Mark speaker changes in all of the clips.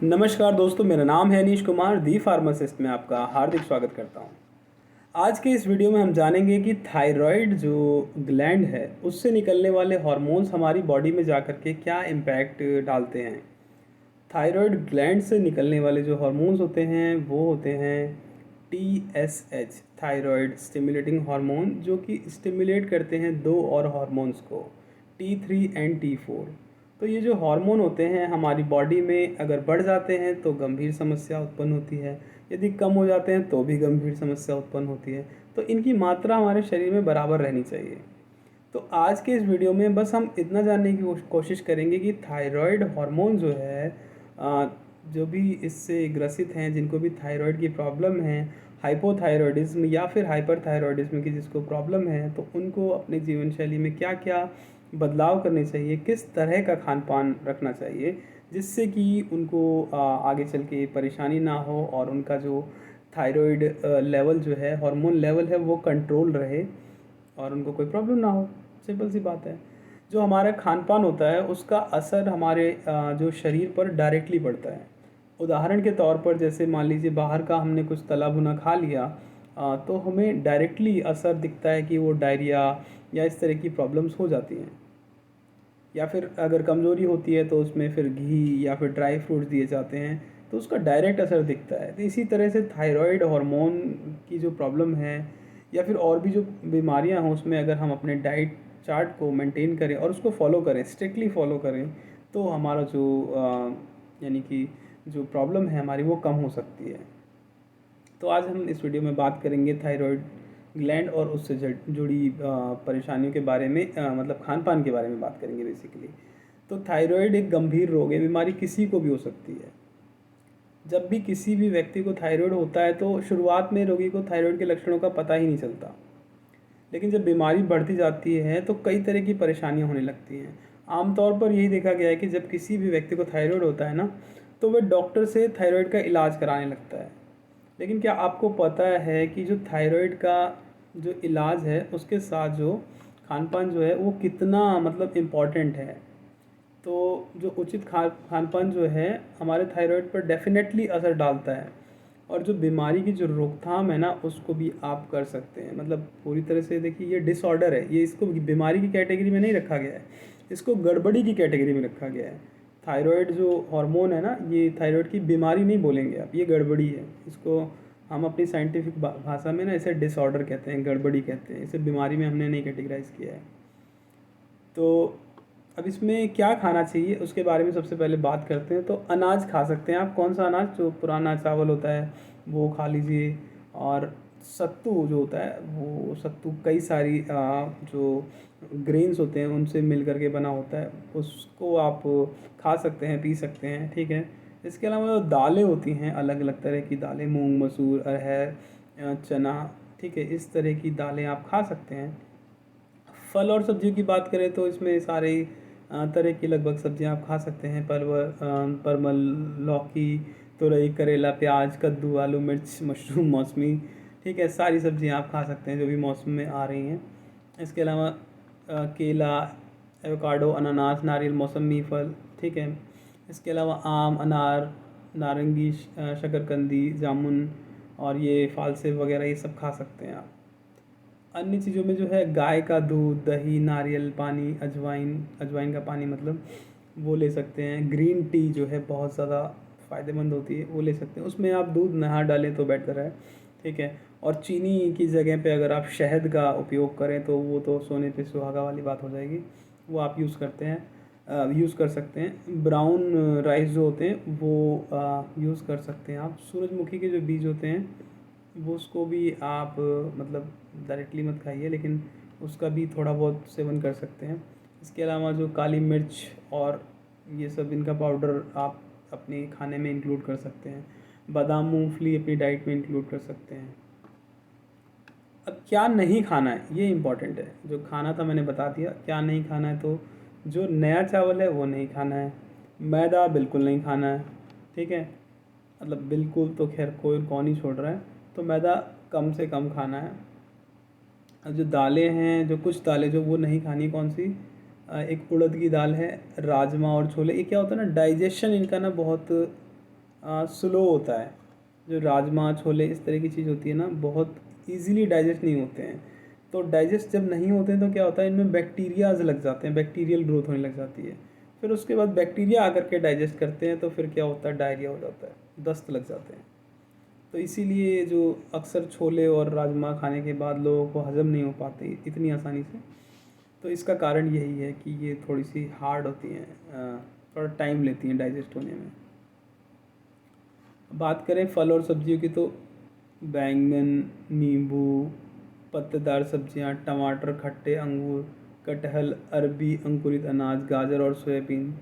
Speaker 1: नमस्कार दोस्तों, मेरा नाम है अनीश कुमार, दी फार्मासिस्ट में आपका हार्दिक स्वागत करता हूं। आज के इस वीडियो में हम जानेंगे कि थायराइड जो ग्लैंड है उससे निकलने वाले हार्मोन्स हमारी बॉडी में जाकर के क्या इम्पैक्ट डालते हैं। थायराइड ग्लैंड से निकलने वाले जो हार्मोन्स होते हैं वो होते हैं TSH, थायराइड स्टिमुलेटिंग हार्मोन, जो कि स्टिमुलेट करते हैं दो और हार्मोन्स को, T3 एंड T4। तो ये जो हार्मोन होते हैं हमारी बॉडी में अगर बढ़ जाते हैं तो गंभीर समस्या उत्पन्न होती है, यदि कम हो जाते हैं तो भी गंभीर समस्या उत्पन्न होती है। तो इनकी मात्रा हमारे शरीर में बराबर रहनी चाहिए। तो आज के इस वीडियो में बस हम इतना जानने की कोशिश करेंगे कि थायराइड हार्मोन जो है, जो भी इससे ग्रसित हैं, जिनको भी थायराइड की प्रॉब्लम है, हाइपोथायरॉयडिज्म या फिर हाइपरथायरॉयडिज्म की जिसको प्रॉब्लम है, तो उनको अपने जीवन शैली में क्या क्या बदलाव करने चाहिए, किस तरह का खान पान रखना चाहिए जिससे कि उनको आगे चल के परेशानी ना हो और उनका जो थायराइड लेवल जो है, हार्मोन लेवल है, वो कंट्रोल रहे और उनको कोई प्रॉब्लम ना हो। सिंपल सी बात है। जो हमारा खान पान होता है उसका असर हमारे जो शरीर पर डायरेक्टली पड़ता है। उदाहरण के तौर पर जैसे मान लीजिए बाहर का हमने कुछ तला भुना खा लिया, तो हमें डायरेक्टली असर दिखता है कि वो डायरिया या इस तरह की प्रॉब्लम्स हो जाती हैं। या फिर अगर कमज़ोरी होती है तो उसमें फिर घी या फिर ड्राई फ्रूट्स दिए जाते हैं, तो उसका डायरेक्ट असर दिखता है। तो इसी तरह से थायराइड हार्मोन की जो प्रॉब्लम है या फिर और भी जो बीमारियां हों, उसमें अगर हम अपने डाइट चार्ट को मेंटेन करें और उसको फॉलो करें, स्ट्रिक्टली फॉलो करें, तो हमारा जो यानी कि जो प्रॉब्लम है हमारी वो कम हो सकती है। तो आज हम इस वीडियो में बात करेंगे थायराइड ग्लैंड और उससे जुड़ी परेशानियों के बारे में, मतलब खान पान के बारे में बात करेंगे बेसिकली। तो थायराइड एक गंभीर रोग है, बीमारी किसी को भी हो सकती है। जब भी किसी भी व्यक्ति को थायराइड होता है तो शुरुआत में रोगी को थायराइड के लक्षणों का पता ही नहीं चलता, लेकिन जब बीमारी बढ़ती जाती है तो कई तरह की परेशानियां होने लगती हैं। आमतौर पर यही देखा गया है कि जब किसी भी व्यक्ति को थायराइड होता है ना, तो वह डॉक्टर से थायराइड का इलाज कराने लगता है। लेकिन क्या आपको पता है कि जो थायराइड का जो इलाज है उसके साथ जो खान पान जो है वो कितना मतलब इम्पॉर्टेंट है। तो जो उचित खान पान जो है हमारे थायराइड पर डेफिनेटली असर डालता है, और जो बीमारी की जो रोकथाम है ना उसको भी आप कर सकते हैं। मतलब पूरी तरह से देखिए, ये डिसऑर्डर है, ये इसको बीमारी की कैटेगरी में नहीं रखा गया है, इसको गड़बड़ी की कैटेगरी में रखा गया है। थायराइड जो हार्मोन है ना, ये थायराइड की बीमारी नहीं बोलेंगे आप, ये गड़बड़ी है। इसको हम अपनी साइंटिफिक भाषा में ना इसे डिसऑर्डर कहते हैं, गड़बड़ी कहते हैं। इसे बीमारी में हमने नहीं कैटेगराइज किया है। तो अब इसमें क्या खाना चाहिए उसके बारे में सबसे पहले बात करते हैं। तो अनाज खा सकते हैं आप। कौन सा अनाज? जो पुराना चावल होता है वो खा लीजिए। और सत्तू जो होता है, वो सत्तू कई सारी जो ग्रेन्स होते हैं उनसे मिल करके बना होता है, उसको आप खा सकते हैं, पी सकते हैं, ठीक है। इसके अलावा जो दालें होती हैं, अलग अलग तरह की दालें, मूंग, मसूर, अरहर, चना, ठीक है, इस तरह की दालें आप खा सकते हैं। फल और सब्जियों की बात करें तो इसमें सारे तरह की लगभग सब्जियां आप खा सकते हैं। परवल, लौकी, तुरई, करेला, प्याज, कद्दू, आलू, मिर्च, मशरूम, मौसमी, ठीक है, सारी सब्जियां आप खा सकते हैं जो भी मौसम में आ रही हैं। इसके अलावा केला, एवोकाडो, अनानास, नारियल, मौसमी फल, ठीक है। इसके अलावा आम, अनार, नारंगी, शकरकंदी, जामुन और ये फालसे वगैरह, ये सब खा सकते हैं आप। अन्य चीज़ों में जो है गाय का दूध, दही, नारियल पानी, अजवाइन, अजवाइन का पानी मतलब, वो ले सकते हैं। ग्रीन टी जो है बहुत ज़्यादा फ़ायदेमंद होती है, वो ले सकते हैं। उसमें आप दूध ना डालें तो बेटर है, ठीक है। और चीनी की जगह पे अगर आप शहद का उपयोग करें तो वो तो सोने पे सुहागा वाली बात हो जाएगी, वो आप यूज़ करते हैं, यूज़ कर सकते हैं। ब्राउन राइस जो होते हैं वो यूज़ कर सकते हैं आप। सूरजमुखी के जो बीज होते हैं वो, उसको भी आप मतलब डायरेक्टली मत खाइए, लेकिन उसका भी थोड़ा बहुत सेवन कर सकते हैं। इसके अलावा जो काली मिर्च और ये सब, इनका पाउडर आप अपने खाने में इंक्लूड कर सकते हैं। बादाम, मूंगफली अपनी डाइट में इंक्लूड कर सकते हैं। अब क्या नहीं खाना है, ये इम्पॉर्टेंट है। जो खाना था मैंने बता दिया, क्या नहीं खाना है। तो जो नया चावल है वो नहीं खाना है। मैदा बिल्कुल नहीं खाना है, ठीक है। मतलब बिल्कुल तो खैर कोई कौन ही छोड़ रहा है, तो मैदा कम से कम खाना है। अब जो दालें हैं, जो कुछ दालें जो वो नहीं खानी, कौन सी? एक उड़द की दाल है, राजमा और छोले। ये क्या होता है ना, डाइजेशन इनका ना बहुत स्लो होता है। जो राजमा छोले इस तरह की चीज़ होती है ना, बहुत इजीली डाइजेस्ट नहीं होते हैं। तो डाइजेस्ट जब नहीं होते हैं तो क्या होता है, इनमें बैक्टीरियाज लग जाते हैं, बैक्टीरियल ग्रोथ होने लग जाती है। फिर उसके बाद बैक्टीरिया आकर के डाइजेस्ट करते हैं तो फिर क्या होता है, डायरिया हो जाता है, दस्त लग जाते हैं। तो इसीलिए जो अक्सर छोले और राजमा खाने के बाद लोगों को हज़म नहीं हो पाते इतनी आसानी से, तो इसका कारण यही है कि ये थोड़ी सी हार्ड होती हैं, थोड़ा टाइम लेती हैं डाइजेस्ट होने में। बात करें फल और सब्जियों की तो बैंगन, नींबू, पत्तेदार सब्जियां, टमाटर, खट्टे अंगूर, कटहल, अरबी, अंकुरित अनाज, गाजर और सोयाबीन,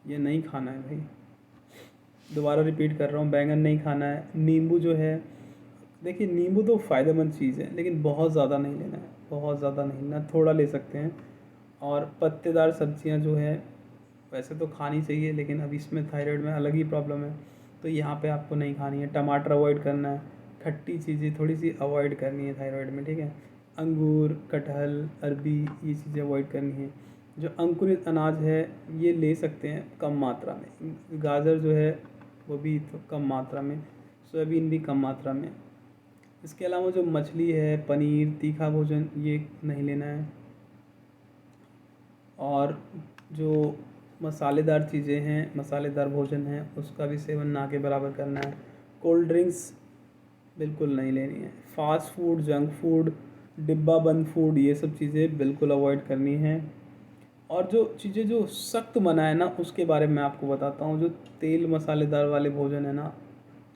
Speaker 1: ये नहीं खाना है भाई। दोबारा रिपीट कर रहा हूँ, बैंगन नहीं खाना है। नींबू जो है, देखिए नींबू तो फ़ायदेमंद चीज़ है लेकिन बहुत ज़्यादा नहीं लेना है, बहुत ज़्यादा नहीं लेना, थोड़ा ले सकते हैं। और पत्तेदार सब्जियां जो है वैसे तो खानी चाहिए लेकिन अब इसमें थायराइड में अलग ही प्रॉब्लम है, तो यहाँ पे आपको नहीं खानी है। टमाटर अवॉइड करना है, खट्टी चीज़ें थोड़ी सी अवॉइड करनी है थायराइड में, ठीक है। अंगूर, कटहल, अरबी, ये चीज़ें अवॉइड करनी है। जो अंकुरित अनाज है ये ले सकते हैं कम मात्रा में। गाजर जो है वो भी तो कम मात्रा में, सोयाबीन भी कम मात्रा में। इसके अलावा जो मछली है, पनीर, तीखा भोजन, ये नहीं लेना है। और जो मसालेदार चीज़ें हैं, मसालेदार भोजन है, उसका भी सेवन ना के बराबर करना है। कोल्ड ड्रिंक्स बिल्कुल नहीं लेनी है। फास्ट फूड, जंक फूड, डिब्बा बंद फूड, ये सब चीज़ें बिल्कुल अवॉइड करनी है। और जो चीज़ें जो सख्त मना है ना, उसके बारे में आपको बताता हूँ। जो तेल मसालेदार वाले भोजन है ना,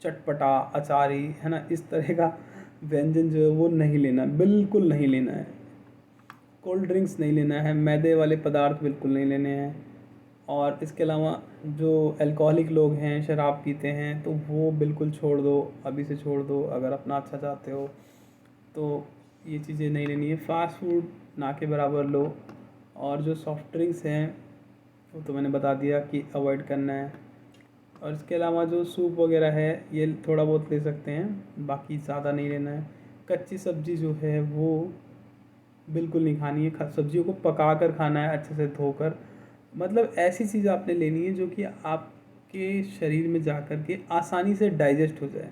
Speaker 1: चटपटा, अचारी, है ना, इस तरह का व्यंजन जो है वो नहीं लेना, बिल्कुल नहीं लेना है। कोल्ड ड्रिंक्स नहीं लेना है, मैदे वाले पदार्थ बिल्कुल नहीं लेने हैं। और इसके अलावा जो अल्कोहलिक लोग हैं, शराब पीते हैं, तो वो बिल्कुल छोड़ दो, अभी से छोड़ दो अगर अपना अच्छा चाहते हो तो। ये चीज़ें नहीं लेनी है। फास्ट फूड ना के बराबर लो। और जो सॉफ्ट ड्रिंक्स हैं वो तो मैंने बता दिया कि अवॉइड करना है। और इसके अलावा जो सूप वगैरह है ये थोड़ा बहुत ले सकते हैं, बाकी ज़्यादा नहीं लेना है। कच्ची सब्ज़ी जो है वो बिल्कुल नहीं खानी है। सब्जियों को पका कर खाना है, अच्छे से धोकर। मतलब ऐसी चीज़ आपने लेनी है जो कि आपके शरीर में जा कर के आसानी से डाइजेस्ट हो जाए,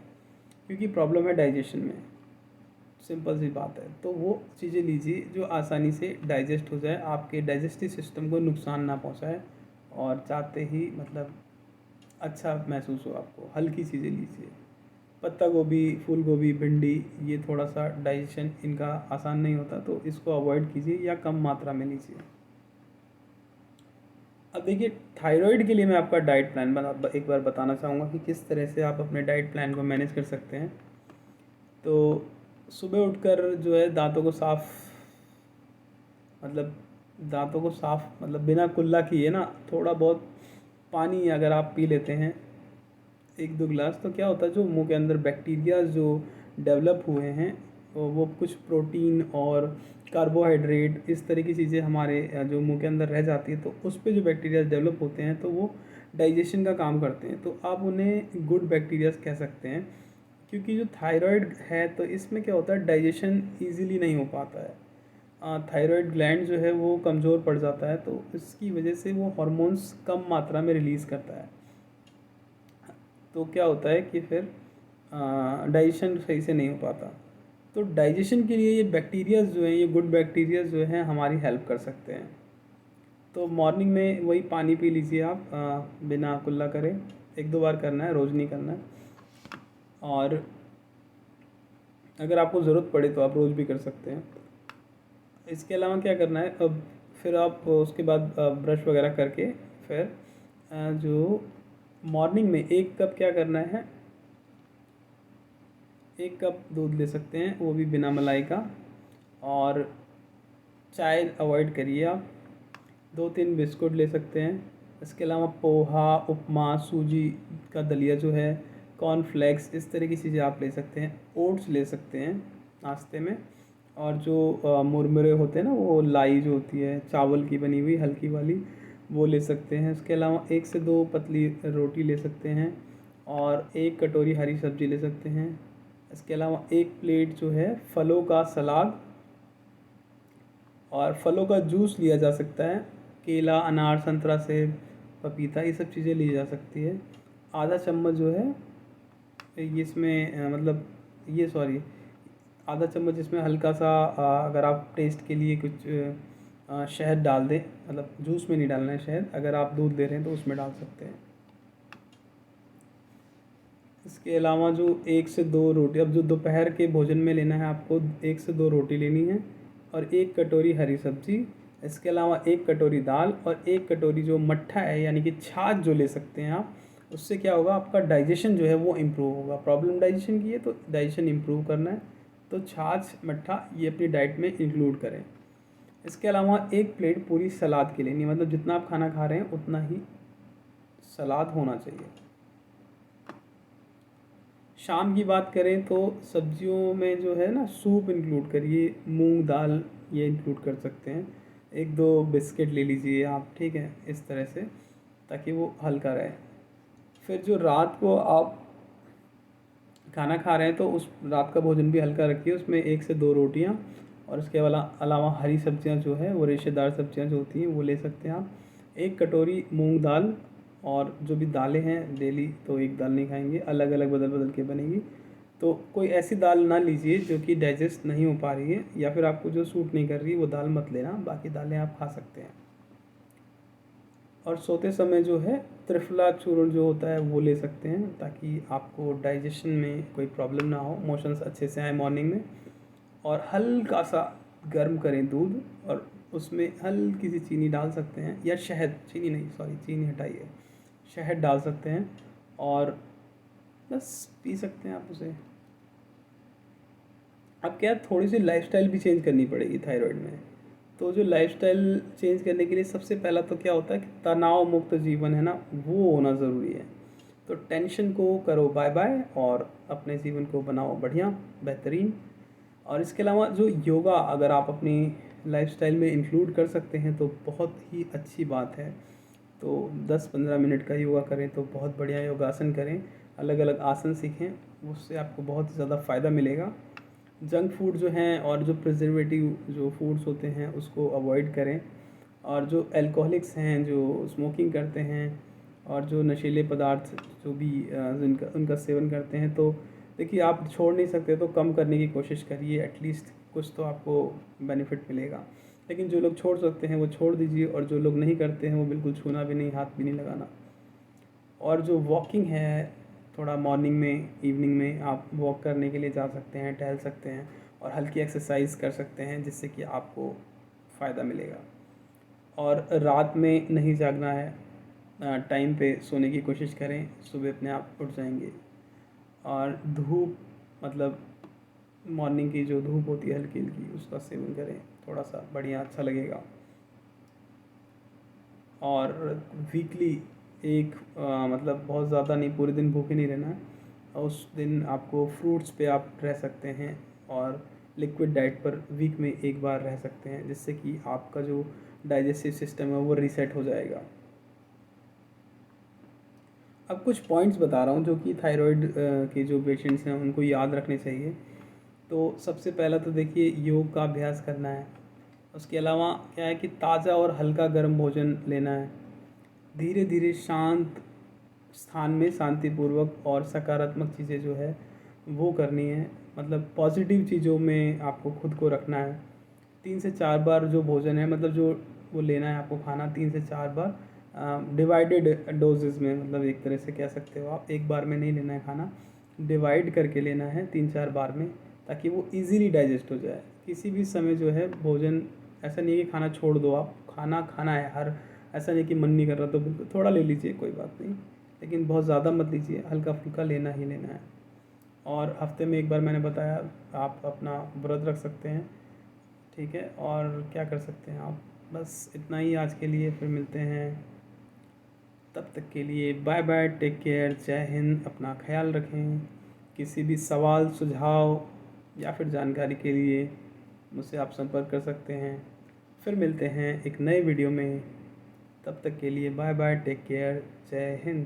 Speaker 1: क्योंकि प्रॉब्लम है डाइजेशन में, सिंपल सी बात है। तो वो चीज़ें लीजिए जो आसानी से डाइजेस्ट हो जाए, आपके डाइजेस्टिव सिस्टम को नुकसान ना पहुंचाए और चाहते ही मतलब अच्छा महसूस हो आपको। हल्की चीज़ें लीजिए। पत्ता गोभी, फूल गोभी, भिंडी, ये थोड़ा सा डाइजेशन इनका आसान नहीं होता, तो इसको अवॉइड कीजिए या कम मात्रा में लीजिए। अब देखिए, थायराइड के लिए मैं आपका डाइट प्लान एक बार बताना चाहूँगा कि किस तरह से आप अपने डाइट प्लान को मैनेज कर सकते हैं। तो सुबह उठकर जो है दांतों को साफ, मतलब दांतों को साफ मतलब बिना कुल्ला किए ना, थोड़ा बहुत पानी अगर आप पी लेते हैं 1-2 गिलास, तो क्या होता है, जो मुंह के अंदर बैक्टीरिया जो डेवलप हुए हैं वो कुछ प्रोटीन और कार्बोहाइड्रेट इस तरह की चीज़ें हमारे जो मुंह के अंदर रह जाती है, तो उस पे जो बैक्टीरिया डेवलप होते हैं तो वो डाइजेशन का काम करते हैं। तो आप उन्हें गुड बैक्टीरियाज कह सकते हैं, क्योंकि जो थायराइड है तो इसमें क्या होता है, डाइजेशन ईज़िली नहीं हो पाता है। थायराइड ग्लैंड जो है वो कमज़ोर पड़ जाता है, तो इसकी वजह से वो हार्मोन्स कम मात्रा में रिलीज़ करता है। तो क्या होता है कि फिर डाइजेशन सही से नहीं हो पाता। तो डाइजेशन के लिए ये बैक्टीरियाज जो हैं, ये गुड बैक्टीरियाज जो हैं हमारी हेल्प कर सकते हैं। तो मॉर्निंग में वही पानी पी लीजिए आप, बिना कुल्ला करे। 1-2 बार करना है, रोज़ नहीं करना है। और अगर आपको ज़रूरत पड़े तो आप रोज़ भी कर सकते हैं। इसके अलावा क्या करना है, अब फिर आप उसके बाद ब्रश वगैरह करके फिर जो मॉर्निंग में 1 कप क्या करना है, 1 कप दूध ले सकते हैं, वो भी बिना मलाई का। और चाय अवॉइड करिए आप। 2-3 बिस्कुट ले सकते हैं। इसके अलावा पोहा, उपमा, सूजी का दलिया जो है, कॉर्नफ्लेक्स, इस तरह की चीज़ें आप ले सकते हैं। ओट्स ले सकते हैं नाश्ते में। और जो मुरमुरे होते हैं ना, वो लाई जो होती है चावल की बनी हुई हल्की वाली, वो ले सकते हैं। इसके अलावा 1 से 2 पतली रोटी ले सकते हैं। और 1 कटोरी हरी सब्ज़ी ले सकते हैं। इसके अलावा 1 प्लेट जो है फलों का सलाद और फलों का जूस लिया जा सकता है। केला, अनार, संतरा, सेब, पपीता, ये सब चीज़ें ली जा सकती है। आधा चम्मच जो है ये इसमें मतलब ये सॉरी आधा चम्मच इसमें हल्का सा अगर आप टेस्ट के लिए कुछ शहद डाल दें, मतलब जूस में नहीं डालना है शहद, अगर आप दूध ले रहे हैं तो उसमें डाल सकते हैं। इसके अलावा जो 1 से 2 रोटी, अब जो दोपहर के भोजन में लेना है आपको 1 से 2 रोटी लेनी है और 1 कटोरी हरी सब्जी। इसके अलावा 1 कटोरी दाल और 1 कटोरी जो मट्ठा है यानी कि छाछ जो ले सकते हैं आप। उससे क्या होगा, आपका डाइजेशन जो है वो इम्प्रूव होगा। प्रॉब्लम डाइजेशन की है तो डाइजेशन इम्प्रूव करना है तो छाछ मट्ठा ये अपनी डाइट में इंक्लूड करें। इसके अलावा 1 प्लेट पूरी सलाद की लेनी है, मतलब जितना आप खाना खा रहे हैं उतना ही सलाद होना चाहिए। शाम की बात करें तो सब्जियों में जो है ना सूप इंक्लूड करिए, मूंग दाल ये इंक्लूड कर सकते हैं। 1-2 बिस्किट ले लीजिए आप, ठीक है, इस तरह से, ताकि वो हल्का रहे। फिर जो रात को आप खाना खा रहे हैं तो उस रात का भोजन भी हल्का रखिए, उसमें 1 से 2 रोटियाँ और इसके अलावा हरी सब्जियाँ जो है वो रेशेदार सब्जियाँ जो होती हैं वो ले सकते हैं आप। 1 कटोरी मूंग दाल, और जो भी दालें हैं डेली तो एक दाल नहीं खाएंगे, अलग अलग बदल बदल के बनेगी। तो कोई ऐसी दाल ना लीजिए जो कि डाइजेस्ट नहीं हो पा रही है या फिर आपको जो सूट नहीं कर रही वो दाल मत लेना, बाकी दालें आप खा सकते हैं। और सोते समय जो है त्रिफला चूर्ण जो होता है वो ले सकते हैं, ताकि आपको डाइजेशन में कोई प्रॉब्लम ना हो, मोशंस अच्छे से आए मॉर्निंग में। और हल्का सा गर्म करें दूध और उसमें हल्की सी चीनी डाल सकते हैं, या शहद, चीनी नहीं सॉरी चीनी हटाइए, शहद डाल सकते हैं और बस पी सकते हैं आप उसे। अब क्या, थोड़ी सी लाइफस्टाइल भी चेंज करनी पड़ेगी थायराइड में। तो जो लाइफस्टाइल चेंज करने के लिए सबसे पहला तो क्या होता है कि तनाव मुक्त जीवन है ना वो होना ज़रूरी है। तो टेंशन को करो बाय बाय और अपने जीवन को बनाओ बढ़िया बेहतरीन। और इसके अलावा जो योगा अगर आप अपनी लाइफस्टाइल में इंक्लूड कर सकते हैं तो बहुत ही अच्छी बात है। तो 10-15 मिनट का योगा करें तो बहुत बढ़िया, योगासन करें, अलग अलग आसन सीखें, उससे आपको बहुत ज़्यादा फ़ायदा मिलेगा। जंक फूड जो हैं और जो प्रिजर्वेटिव जो फूड्स होते हैं उसको अवॉइड करें। और जो अल्कोहलिक्स हैं, जो स्मोकिंग करते हैं और जो नशीले पदार्थ जो भी जिनका उनका सेवन करते हैं, तो देखिए आप छोड़ नहीं सकते तो कम करने की कोशिश करिए, एटलीस्ट कुछ तो आपको बेनिफिट मिलेगा। लेकिन जो लोग छोड़ सकते हैं वो छोड़ दीजिए, और जो लोग नहीं करते हैं वो बिल्कुल छूना भी नहीं, हाथ भी नहीं लगाना। और जो वॉकिंग है, थोड़ा मॉर्निंग में इवनिंग में आप वॉक करने के लिए जा सकते हैं, टहल सकते हैं और हल्की एक्सरसाइज कर सकते हैं, जिससे कि आपको फ़ायदा मिलेगा। और रात में नहीं जागना है, टाइम पे सोने की कोशिश करें, सुबह अपने आप उठ जाएंगे। और धूप, मतलब मॉर्निंग की जो धूप होती है हल्की हल्की, उसका सेवन करें, थोड़ा सा बढ़िया अच्छा लगेगा। और वीकली एक मतलब बहुत ज़्यादा नहीं, पूरे दिन भूखे नहीं रहना है, और उस दिन आपको फ्रूट्स पे आप रह सकते हैं और लिक्विड डाइट पर वीक में एक बार रह सकते हैं, जिससे कि आपका जो डाइजेस्टिव सिस्टम है वो रीसेट हो जाएगा। अब कुछ पॉइंट्स बता रहा हूँ जो कि थायराइड के जो पेशेंट्स हैं उनको याद रखने चाहिए। तो सबसे पहला तो देखिए योग का अभ्यास करना है। उसके अलावा क्या है कि ताज़ा और हल्का गर्म भोजन लेना है। धीरे धीरे शांत स्थान में शांतिपूर्वक और सकारात्मक चीज़ें जो है वो करनी है, मतलब पॉजिटिव चीज़ों में आपको खुद को रखना है। 3 से 4 बार जो भोजन है, मतलब जो वो लेना है आपको खाना 3 से 4 बार, डिवाइडेड डोजेज़ में, मतलब एक तरह से कह सकते हो आप, एक बार में नहीं लेना है खाना, डिवाइड करके लेना है 3-4 बार में, ताकि वो इजीली डाइजेस्ट हो जाए। किसी भी समय जो है भोजन, ऐसा नहीं है कि खाना छोड़ दो, आप खाना खाना है हर, ऐसा नहीं कि मन नहीं कर रहा तो बिल्कुल थोड़ा ले लीजिए कोई बात नहीं, लेकिन बहुत ज़्यादा मत लीजिए, हल्का फुल्का लेना ही लेना है। और हफ्ते में एक बार मैंने बताया आप अपना व्रत रख सकते हैं, ठीक है। और क्या कर सकते हैं आप, बस इतना ही आज के लिए, फिर मिलते हैं, तब तक के लिए बाय बाय, टेक केयर, जय हिंद, अपना ख्याल रखें। किसी भी सवाल सुझाव या फिर जानकारी के लिए मुझसे आप संपर्क कर सकते हैं। फिर मिलते हैं एक नए वीडियो में, तब तक के लिए बाय बाय, टेक केयर, जय हिंद।